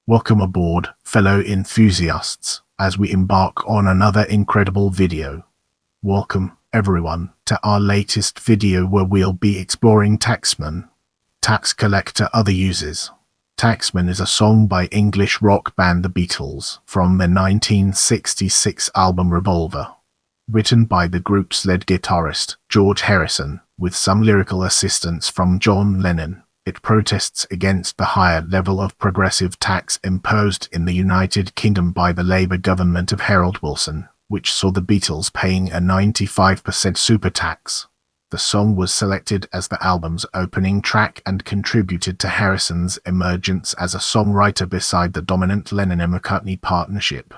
Welcome aboard, fellow enthusiasts, as we embark on another incredible video. Welcome, everyone, to our latest video where we'll be exploring Taxman. Tax collector other uses. Taxman is a song by English rock band The Beatles from their 1966 album Revolver. Written by the group's lead guitarist, George Harrison, with some lyrical assistance from John Lennon. It protests against the higher level of progressive tax imposed in the United Kingdom by the Labour government of Harold Wilson, which saw the Beatles paying a 95% supertax. The song was selected as the album's opening track and contributed to Harrison's emergence as a songwriter beside the dominant Lennon and McCartney partnership.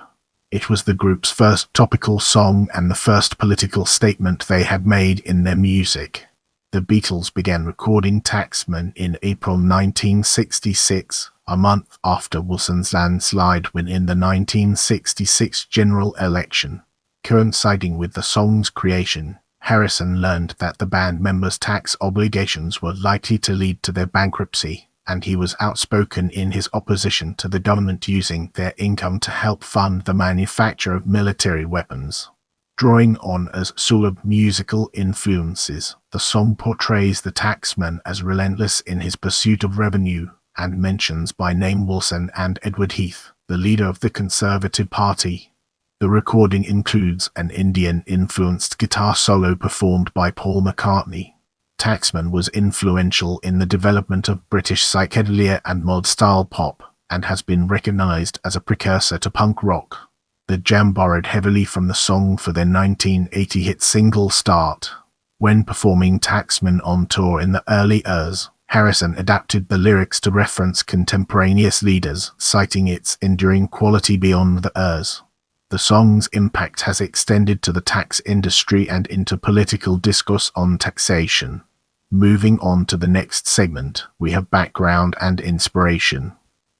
It was the group's first topical song and the first political statement they had made in their music. The Beatles began recording Taxman in April 1966, a month after Wilson's landslide win in the 1966 general election. Coinciding with the song's creation, Harrison learned that the band members' tax obligations were likely to lead to their bankruptcy, and he was outspoken in his opposition to the government using their income to help fund the manufacture of military weapons. Drawing on as Sulab musical influences, the song portrays the taxman as relentless in his pursuit of revenue, and mentions by name Wilson and Edward Heath, the leader of the Conservative Party. The recording includes an Indian-influenced guitar solo performed by Paul McCartney. Taxman was influential in the development of British psychedelia and mod-style pop, and has been recognized as a precursor to punk rock. The Jam borrowed heavily from the song for their 1980 hit single Start. When performing Taxman on tour in the early years, Harrison adapted the lyrics to reference contemporaneous leaders, citing its enduring quality beyond the years. The song's impact has extended to the tax industry and into political discourse on taxation. Moving on to the next segment, we have background and inspiration.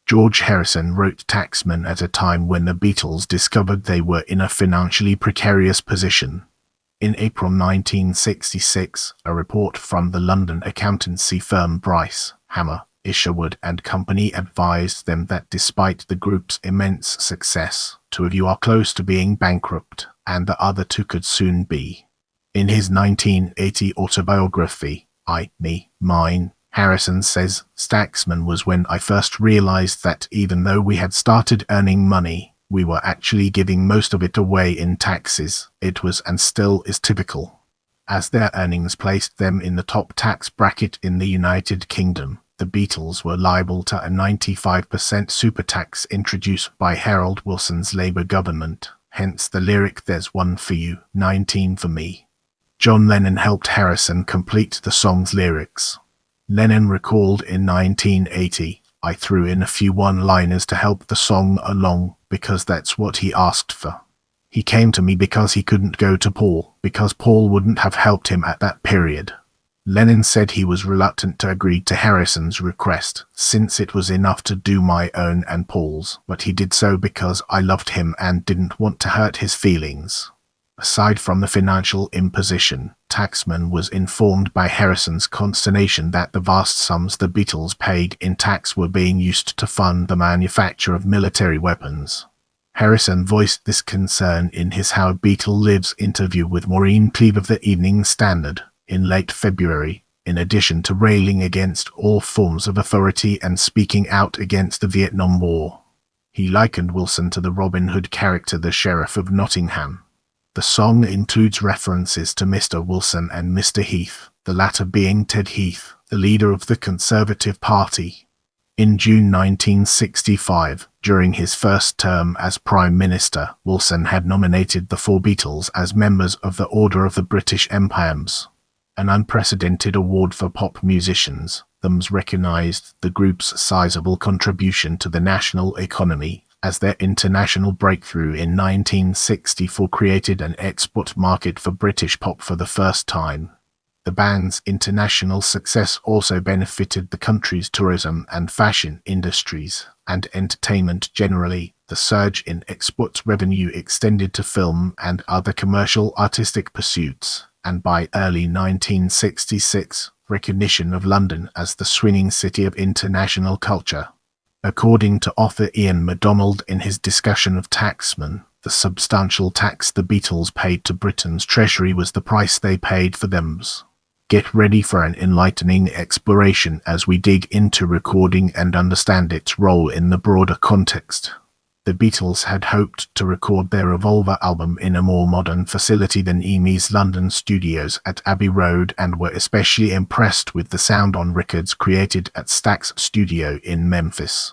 George Harrison wrote Taxman at a time when the Beatles discovered they were in a financially precarious position. In April 1966, a report from the London accountancy firm Bryce, Hammer, Isherwood and Company advised them that despite the group's immense success, two of you are close to being bankrupt, and the other two could soon be. In his 1980 autobiography, I, Me, Mine, Harrison says, Taxman was when I first realized that even though we had started earning money, we were actually giving most of it away in taxes. It was and still is typical, as their earnings placed them in the top tax bracket in the United Kingdom. The Beatles were liable to a 95% supertax introduced by Harold Wilson's Labour government, hence the lyric "There's one for you, 19 for me." John Lennon helped Harrison complete the song's lyrics. Lennon recalled in 1980, I threw in a few one-liners to help the song along, because that's what he asked for. He came to me because he couldn't go to Paul, because Paul wouldn't have helped him at that period. Lennon said he was reluctant to agree to Harrison's request, since it was enough to do my own and Paul's, but he did so because I loved him and didn't want to hurt his feelings. Aside from the financial imposition, Taxman was informed by Harrison's consternation that the vast sums the Beatles paid in tax were being used to fund the manufacture of military weapons. Harrison voiced this concern in his How a Beatle Lives interview with Maureen Cleave of the Evening Standard in late February, in addition to railing against all forms of authority and speaking out against the Vietnam War. He likened Wilson to the Robin Hood character the Sheriff of Nottingham. The song includes references to Mr. Wilson and Mr. Heath, the latter being Ted Heath, the leader of the Conservative Party. In June 1965, during his first term as Prime Minister, Wilson had nominated the four Beatles as members of the Order of the British Empire, an unprecedented award for pop musicians. Them's recognized the group's sizable contribution to the national economy, as their international breakthrough in 1964 created an export market for British pop for the first time. The band's international success also benefited the country's tourism and fashion industries, and entertainment generally. The surge in export revenue extended to film and other commercial artistic pursuits, and by early 1966, recognition of London as the swinging city of international culture. According to author Ian MacDonald in his discussion of Taxman, the substantial tax the Beatles paid to Britain's treasury was the price they paid for them's. Get ready for an enlightening exploration as we dig into recording and understand its role in the broader context. The Beatles had hoped to record their Revolver album in a more modern facility than EMI's London studios at Abbey Road and were especially impressed with the sound on records created at Stax Studio in Memphis.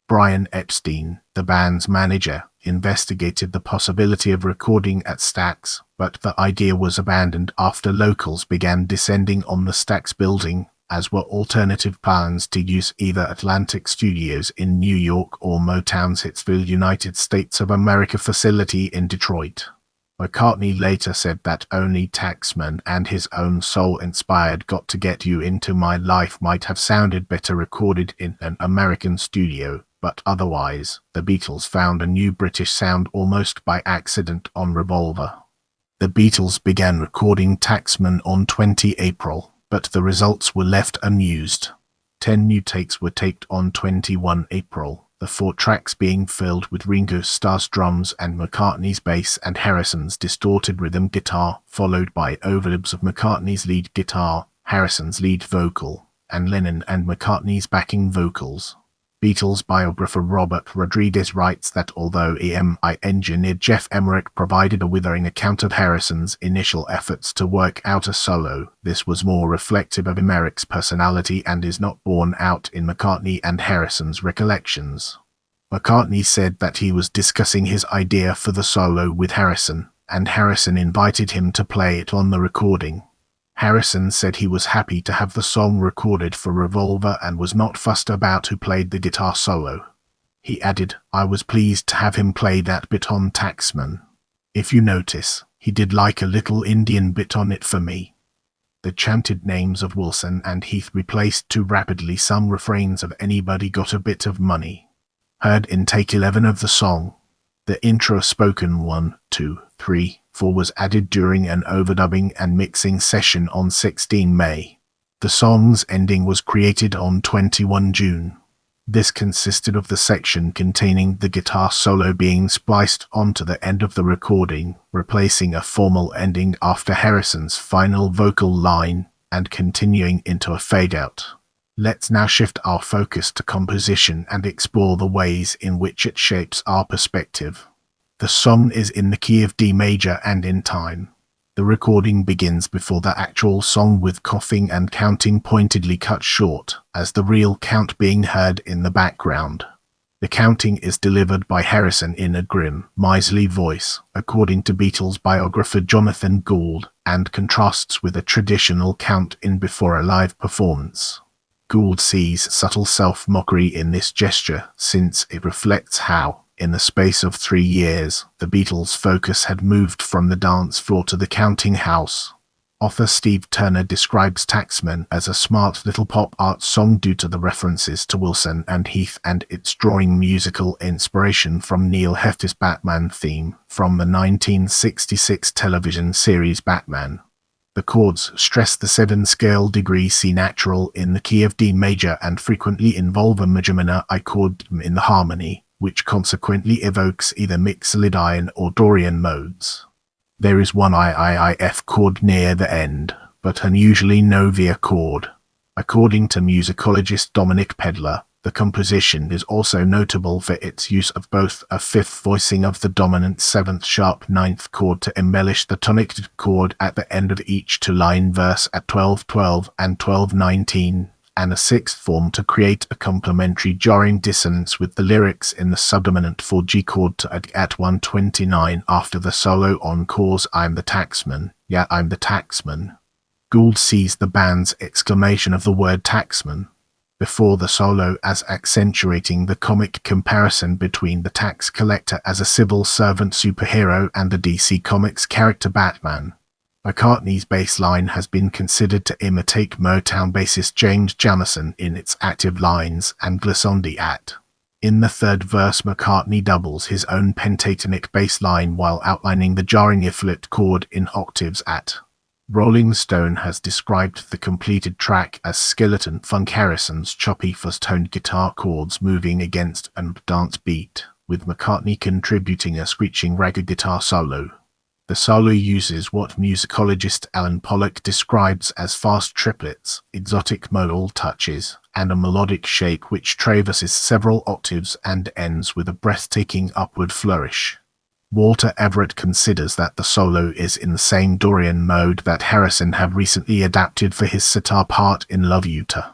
Brian Epstein, the band's manager, investigated the possibility of recording at Stax, but the idea was abandoned after locals began descending on the Stax building, as were alternative plans to use either Atlantic Studios in New York or Motown's Hitsville, United States of America facility in Detroit. McCartney later said that only Taxman and his own soul-inspired "Got to Get You Into My Life" might have sounded better recorded in an American studio, but otherwise, the Beatles found a new British sound almost by accident on Revolver. The Beatles began recording Taxman on 20 April. But the results were left unused. 10 new takes were taped on 21 April, the 4 tracks being filled with Ringo Starr's drums and McCartney's bass and Harrison's distorted rhythm guitar, followed by overdubs of McCartney's lead guitar, Harrison's lead vocal, and Lennon and McCartney's backing vocals. Beatles biographer Robert Rodriguez writes that although EMI engineer Jeff Emmerich provided a withering account of Harrison's initial efforts to work out a solo, this was more reflective of Emmerich's personality and is not borne out in McCartney and Harrison's recollections. McCartney said that he was discussing his idea for the solo with Harrison, and Harrison invited him to play it on the recording. Harrison said he was happy to have the song recorded for Revolver and was not fussed about who played the guitar solo. He added, "I was pleased to have him play that bit on Taxman. If you notice, he did like a little Indian bit on it for me." The chanted names of Wilson and Heath replaced too rapidly some refrains of "Anybody Got a Bit of Money?" Heard in take 11 of the song. The intro spoken 1, 2, 3, 4 was added during an overdubbing and mixing session on 16 May. The song's ending was created on 21 June. This consisted of the section containing the guitar solo being spliced onto the end of the recording, replacing a formal ending after Harrison's final vocal line, and continuing into a fade-out. Let's now shift our focus to composition and explore the ways in which it shapes our perspective. The song is in the key of D major and in time. The recording begins before the actual song with coughing and counting pointedly cut short, as the real count being heard in the background. The counting is delivered by Harrison in a grim, miserly voice, according to Beatles biographer Jonathan Gould, and contrasts with a traditional count in before a live performance. Gould sees subtle self-mockery in this gesture, since it reflects how, in the space of 3 years, the Beatles' focus had moved from the dance floor to the counting house. Author Steve Turner describes Taxman as a smart little pop art song due to the references to Wilson and Heath and its drawing musical inspiration from Neil Hefti's Batman theme from the 1966 television series Batman. The chords stress the 7-scale degree C natural in the key of D major and frequently involve a major minor I chord in the harmony, which consequently evokes either Mixolydian or Dorian modes. There is one IIIF chord near the end, but unusually no VIA chord. According to musicologist Dominic Pedler, the composition is also notable for its use of both a fifth voicing of the dominant 7th sharp 9th chord to embellish the tonic chord at the end of each two-line verse at 12:12 and 12:19, and a 6th form to create a complementary jarring dissonance with the lyrics in the subdominant 4G chord to add at 1:29 after the solo encores "I'm the Taxman, yeah I'm the Taxman." Gould sees the band's exclamation of the word Taxman before the solo as accentuating the comic comparison between the tax collector as a civil servant superhero and the DC Comics character Batman. McCartney's bass line has been considered to imitate Motown bassist James Jamison in its active lines and glissandi at. In the third verse, McCartney doubles his own pentatonic bass line while outlining the jarring if-lit chord in octaves at. Rolling Stone has described the completed track as skeleton funk, Harrison's choppy fuzz-toned guitar chords moving against and dance beat, with McCartney contributing a screeching ragged guitar solo. The solo uses what musicologist Alan Pollock describes as fast triplets, exotic modal touches, and a melodic shape which traverses several octaves and ends with a breathtaking upward flourish. Walter Everett considers that the solo is in the same Dorian mode that Harrison had recently adapted for his sitar part in Love Utah.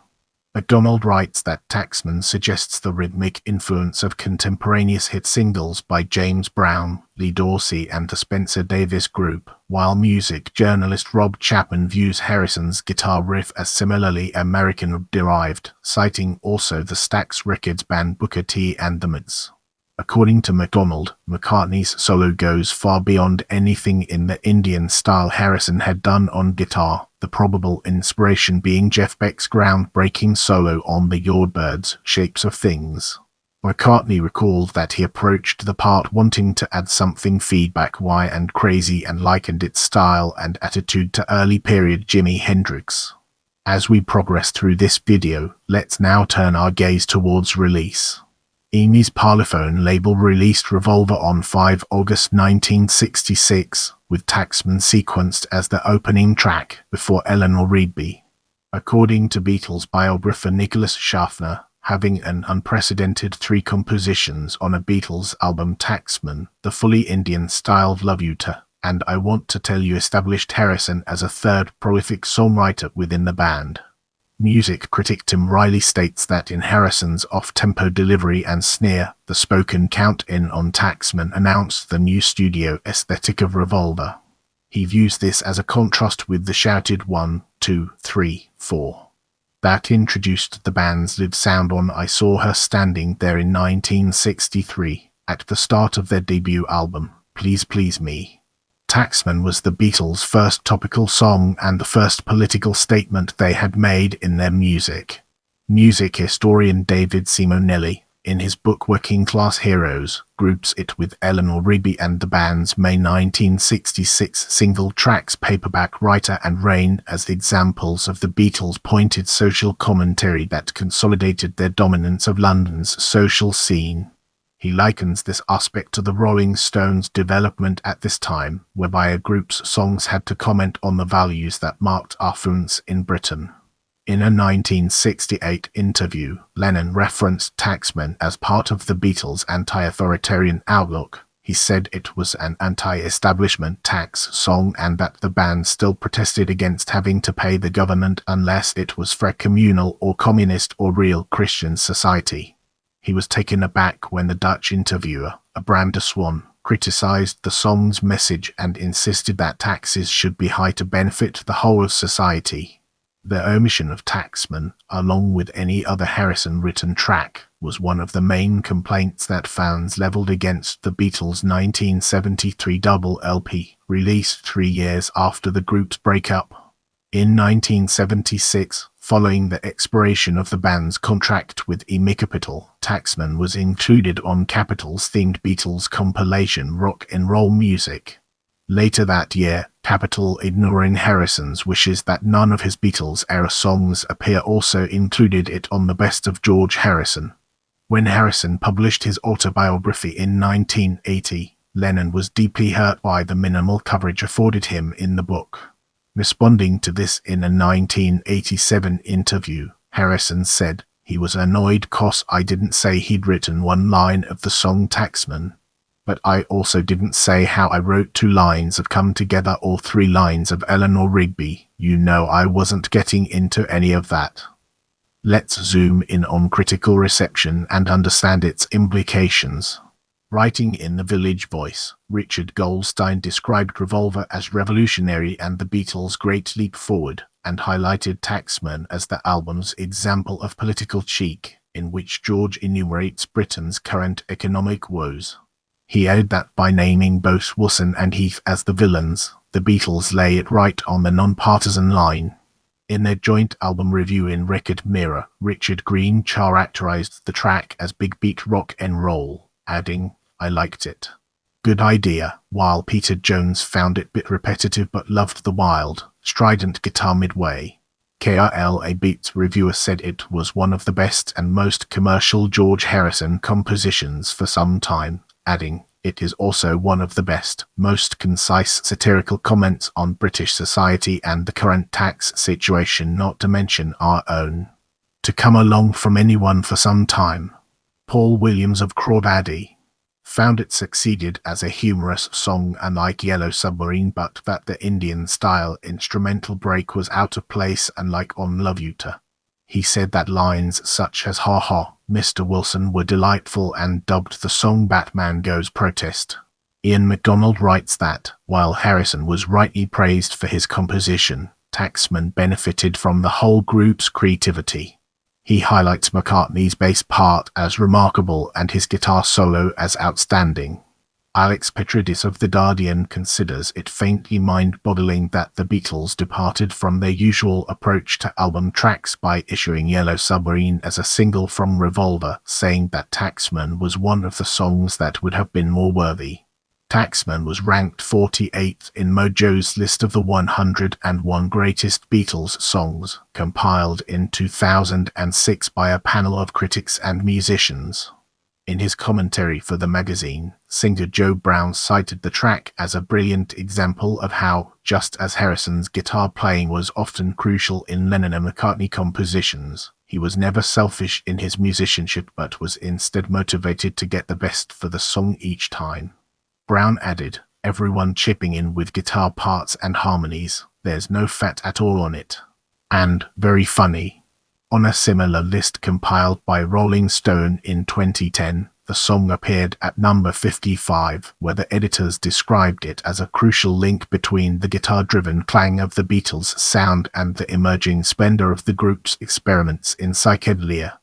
MacDonald writes that Taxman suggests the rhythmic influence of contemporaneous hit singles by James Brown, Lee Dorsey and the Spencer Davis Group, while music journalist Rob Chapman views Harrison's guitar riff as similarly American-derived, citing also the Stax Records band Booker T and the Mids. According to MacDonald, McCartney's solo goes far beyond anything in the Indian style Harrison had done on guitar, the probable inspiration being Jeff Beck's groundbreaking solo on the Yardbirds' Shapes of Things. McCartney recalled that he approached the part wanting to add something feedback why and crazy and likened its style and attitude to early period Jimi Hendrix. As we progress through this video, let's now turn our gaze towards release. EMI's Parlophone label released Revolver on 5 August 1966, with Taxman sequenced as the opening track before Eleanor Rigby. According to Beatles biographer Nicholas Schaffner, having an unprecedented 3 compositions on a Beatles album, Taxman, the fully Indian-styled Love Utah, and I Want to Tell You established Harrison as a third prolific songwriter within the band. Music critic Tim Riley states that in Harrison's off-tempo delivery and snare, the spoken count-in on Taxman announced the new studio aesthetic of Revolver. He views this as a contrast with the shouted 1, 2, 3, 4 that introduced the band's live sound on I Saw Her Standing There in 1963, at the start of their debut album, Please Please Me. Taxman was the Beatles' first topical song and the first political statement they had made in their music. Music historian David Simonelli, in his book Working Class Heroes, groups it with Eleanor Rigby and the band's May 1966 single tracks Paperback Writer and Rain as examples of the Beatles' pointed social commentary that consolidated their dominance of London's social scene. He likens this aspect to the Rolling Stones' development at this time, whereby a group's songs had to comment on the values that marked affluence in Britain. In a 1968 interview, Lennon referenced Taxman as part of the Beatles' anti-authoritarian outlook. He said it was an anti-establishment tax song and that the band still protested against having to pay the government unless it was for a communal or communist or real Christian society. He was taken aback when the Dutch interviewer, Bram de Swan, criticized the song's message and insisted that taxes should be high to benefit the whole of society. The omission of Taxman, along with any other Harrison-written track, was one of the main complaints that fans leveled against the Beatles' 1973 double LP, released 3 years after the group's breakup. In 1976, following the expiration of the band's contract with EMI Capitol, Taxman was included on Capitol's themed Beatles compilation Rock and Roll Music. Later that year, Capitol, ignoring Harrison's wishes that none of his Beatles-era songs appear, also included it on the Best of George Harrison. When Harrison published his autobiography in 1980, Lennon was deeply hurt by the minimal coverage afforded him in the book. Responding to this in a 1987 interview, Harrison said, "He was annoyed 'cause I didn't say he'd written one line of the song Taxman. But I also didn't say how I wrote 2 lines of Come Together or 3 lines of Eleanor Rigby. You know, I wasn't getting into any of that." Let's zoom in on critical reception and understand its implications. Writing in The Village Voice, Richard Goldstein described Revolver as revolutionary and the Beatles' great leap forward, and highlighted Taxman as the album's example of political cheek, in which George enumerates Britain's current economic woes. He added that by naming both Wilson and Heath as the villains, the Beatles lay it right on the non-partisan line. In their joint album review in Record Mirror, Richard Green characterized the track as big beat rock and roll, adding, "I liked it. Good idea," while Peter Jones found it a bit repetitive but loved the wild, strident guitar midway. KRLA Beats reviewer said it was one of the best and most commercial George Harrison compositions for some time, adding, "It is also one of the best, most concise satirical comments on British society and the current tax situation, not to mention our own. To come along from anyone for some time." Paul Williams of Crawdaddy found it succeeded as a humorous song unlike Yellow Submarine, but that the Indian-style instrumental break was out of place unlike on Love You To. He said that lines such as "Ha ha, Mr. Wilson" were delightful and dubbed the song "Batman Goes Protest." Ian MacDonald writes that, while Harrison was rightly praised for his composition, Taxman benefited from the whole group's creativity. He highlights McCartney's bass part as remarkable and his guitar solo as outstanding. Alex Petridis of The Guardian considers it faintly mind-boggling that the Beatles departed from their usual approach to album tracks by issuing Yellow Submarine as a single from Revolver, saying that Taxman was one of the songs that would have been more worthy. Taxman was ranked 48th in Mojo's list of the 101 greatest Beatles songs, compiled in 2006 by a panel of critics and musicians. In his commentary for the magazine, singer Joe Brown cited the track as a brilliant example of how, just as Harrison's guitar playing was often crucial in Lennon and McCartney compositions, he was never selfish in his musicianship but was instead motivated to get the best for the song each time. Brown added, "Everyone chipping in with guitar parts and harmonies, there's no fat at all on it. And very funny." On a similar list compiled by Rolling Stone in 2010, the song appeared at number 55, where the editors described it as a crucial link between the guitar-driven clang of the Beatles' sound and the emerging splendor of the group's experiments in psychedelia.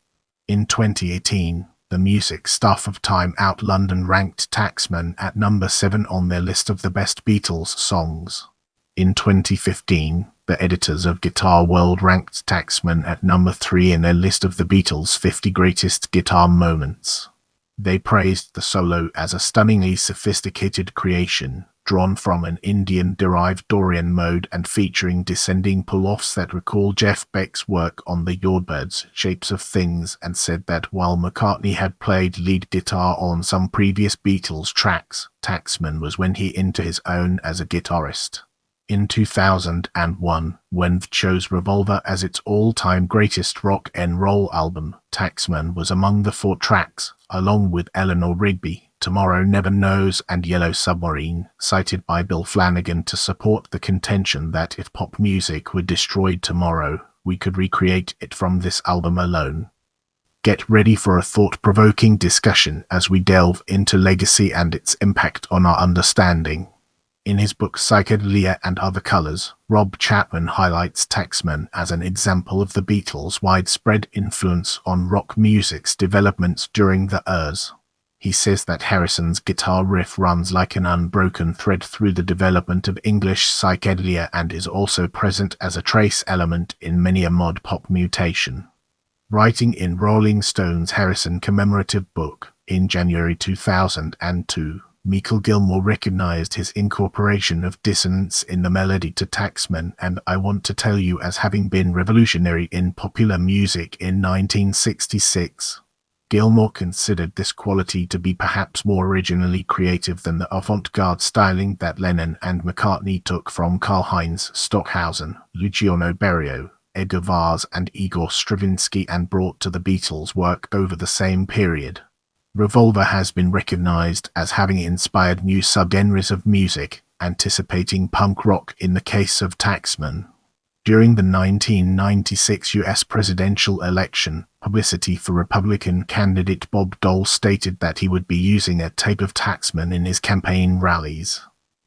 In 2018, the music staff of Time Out London ranked Taxman at number 7 on their list of the best Beatles songs. In 2015, the editors of Guitar World ranked Taxman at number 3 in their list of the Beatles' 50 greatest guitar moments. They praised the solo as a stunningly sophisticated creation, drawn from an Indian-derived Dorian mode and featuring descending pull-offs that recall Jeff Beck's work on the Yardbirds' Shapes of Things, and said that while McCartney had played lead guitar on some previous Beatles tracks, Taxman was when he into his own as a guitarist. In 2001, when chose Revolver as its all-time greatest rock and roll album, Taxman was among the 4 tracks, along with Eleanor Rigby, Tomorrow Never Knows and Yellow Submarine, cited by Bill Flanagan to support the contention that if pop music were destroyed tomorrow, we could recreate it from this album alone. Get ready for a thought-provoking discussion as we delve into legacy and its impact on our understanding. In his book Psychedelia and Other Colors, Rob Chapman highlights Taxman as an example of the Beatles' widespread influence on rock music's developments during the years. He says that Harrison's guitar riff runs like an unbroken thread through the development of English psychedelia and is also present as a trace element in many a mod pop mutation. Writing in Rolling Stone's Harrison commemorative book in January 2002, Michael Gilmore recognized his incorporation of dissonance in the melody to Taxman and I Want to Tell You as having been revolutionary in popular music in 1966. Gilmore considered this quality to be perhaps more originally creative than the avant-garde styling that Lennon and McCartney took from Karlheinz Stockhausen, Luciano Berio, Edgar Vaz and Igor Stravinsky and brought to the Beatles' work over the same period. Revolver has been recognized as having inspired new subgenres of music, anticipating punk rock in the case of Taxman. During the 1996 U.S. presidential election, publicity for Republican candidate Bob Dole stated that he would be using a tape of Taxman in his campaign rallies.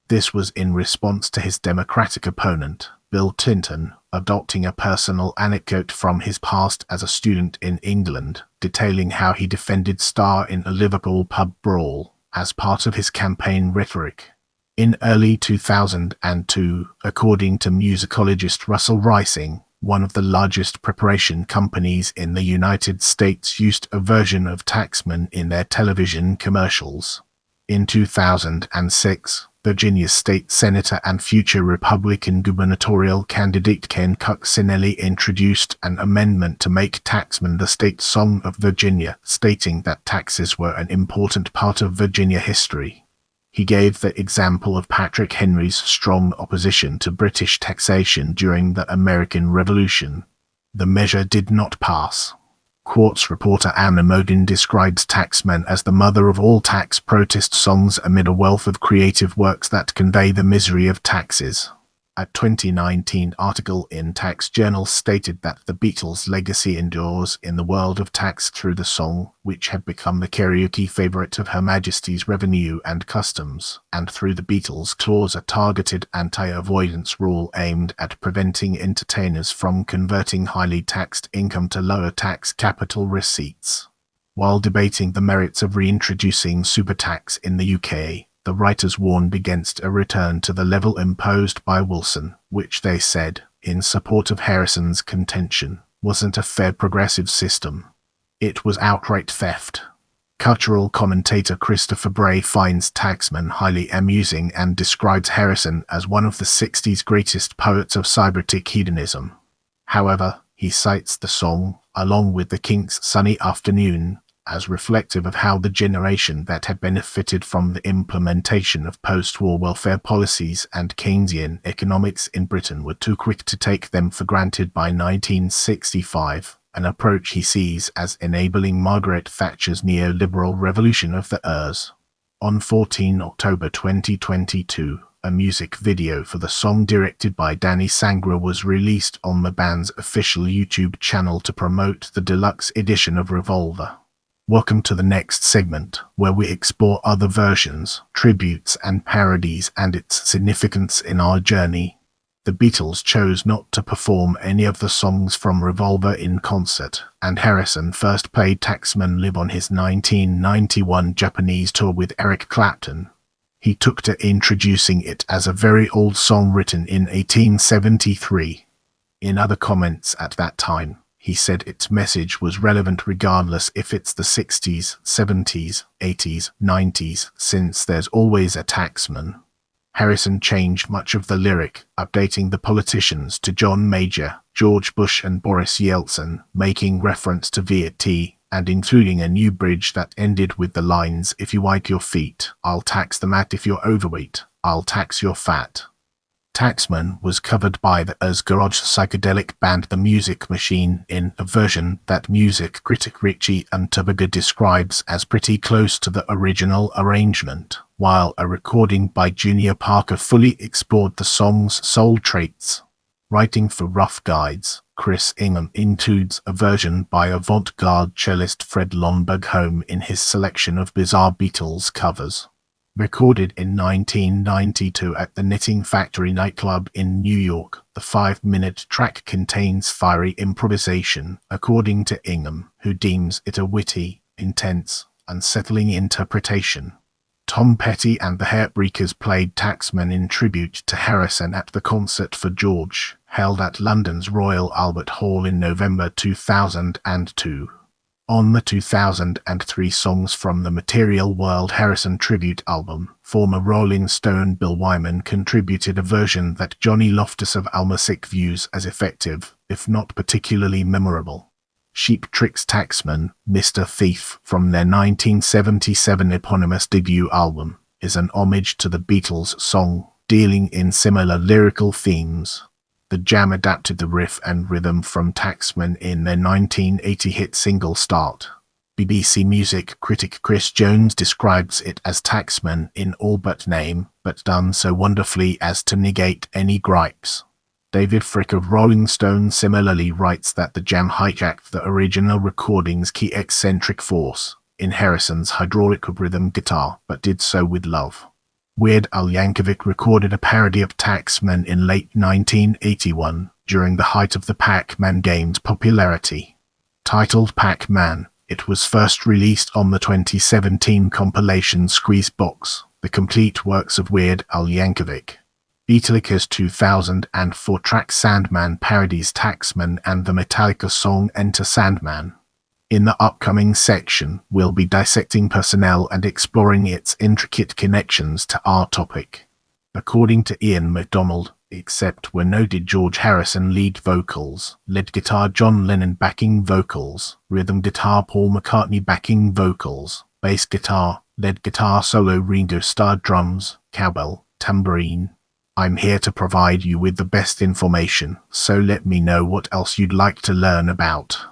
This was in response to his Democratic opponent, Bill Clinton, adopting a personal anecdote from his past as a student in England, detailing how he defended Starr in a Liverpool pub brawl, as part of his campaign rhetoric. In early 2002, according to musicologist Russell Rising, one of the largest preparation companies in the United States used a version of Taxman in their television commercials. In 2006, Virginia's state senator and future Republican gubernatorial candidate Ken Cuccinelli introduced an amendment to make Taxman the state song of Virginia, stating that taxes were an important part of Virginia history. He gave the example of Patrick Henry's strong opposition to British taxation during the American Revolution. The measure did not pass. Quartz reporter Anna Modin describes Taxman as the mother of all tax protest songs amid a wealth of creative works that convey the misery of taxes. A 2019 article in Tax Journal stated that the Beatles' legacy endures in the world of tax through the song, which had become the karaoke favorite of Her Majesty's Revenue and Customs, and through the Beatles' clause, a targeted anti-avoidance rule aimed at preventing entertainers from converting highly taxed income to lower tax capital receipts. While debating the merits of reintroducing supertax in the UK, the writers warned against a return to the level imposed by Wilson, which they said, in support of Harrison's contention, wasn't a fair progressive system. It was outright theft. Cultural commentator Christopher Bray finds Taxman highly amusing and describes Harrison as one of the 60s greatest poets of cybernetic hedonism. However, he cites the song, along with the Kinks' Sunny Afternoon, as reflective of how the generation that had benefited from the implementation of post-war welfare policies and Keynesian economics in Britain were too quick to take them for granted by 1965, an approach he sees as enabling Margaret Thatcher's neoliberal revolution of the ears. On 14 October 2022, a music video for the song directed by Danny Sangra was released on the band's official YouTube channel to promote the deluxe edition of Revolver. Welcome to the next segment, where we explore other versions, tributes, and parodies and its significance in our journey. The Beatles chose not to perform any of the songs from Revolver in concert, and Harrison first played Taxman Live on his 1991 Japanese tour with Eric Clapton. He took to introducing it as a very old song written in 1873. In other comments at that time, he said its message was relevant regardless if it's the 60s, 70s, 80s, 90s, since there's always a taxman. Harrison changed much of the lyric, updating the politicians to John Major, George Bush and Boris Yeltsin, making reference to VAT, and including a new bridge that ended with the lines, "If you wipe your feet, I'll tax the mat. If you're overweight, I'll tax your fat." Taxman was covered by the garage psychedelic band The Music Machine in a version that music critic Richie Unterberger describes as pretty close to the original arrangement, while a recording by Junior Parker fully explored the song's soul traits. Writing for Rough Guides, Chris Ingham includes a version by avant-garde cellist Fred Lomberg home in his selection of bizarre Beatles covers. Recorded in 1992 at the Knitting Factory nightclub in New York, the 5-minute track contains fiery improvisation, according to Ingham, who deems it a witty, intense, unsettling interpretation. Tom Petty and the Heartbreakers played Taxman in tribute to Harrison at the Concert for George, held at London's Royal Albert Hall in November 2002. On the 2003 Songs from the Material World Harrison tribute album, former Rolling Stone Bill Wyman contributed a version that Johnny Loftus of Almasick views as effective, if not particularly memorable. Cheap Trick's Taxman, Mr. Thief, from their 1977 eponymous debut album, is an homage to the Beatles' song, dealing in similar lyrical themes. The Jam adapted the riff and rhythm from Taxman in their 1980 hit single Start. BBC Music critic Chris Jones describes it as Taxman in all but name, but done so wonderfully as to negate any gripes. David Frick of Rolling Stone similarly writes that the Jam hijacked the original recording's key eccentric force, in Harrison's hydraulic rhythm guitar, but did so with love. Weird Al Yankovic recorded a parody of Taxman in late 1981, during the height of the Pac-Man game's popularity. Titled Pac-Man, it was first released on the 2017 compilation Squeezebox, the complete works of Weird Al Yankovic. Metallica's 2004 track Sandman parodies Taxman and the Metallica song Enter Sandman. In the upcoming section, we'll be dissecting personnel and exploring its intricate connections to our topic. According to Ian MacDonald, except were noted George Harrison lead vocals, lead guitar John Lennon backing vocals, rhythm guitar Paul McCartney backing vocals, bass guitar, lead guitar solo Ringo Starr drums, cowbell, tambourine. I'm here to provide you with the best information, so let me know what else you'd like to learn about.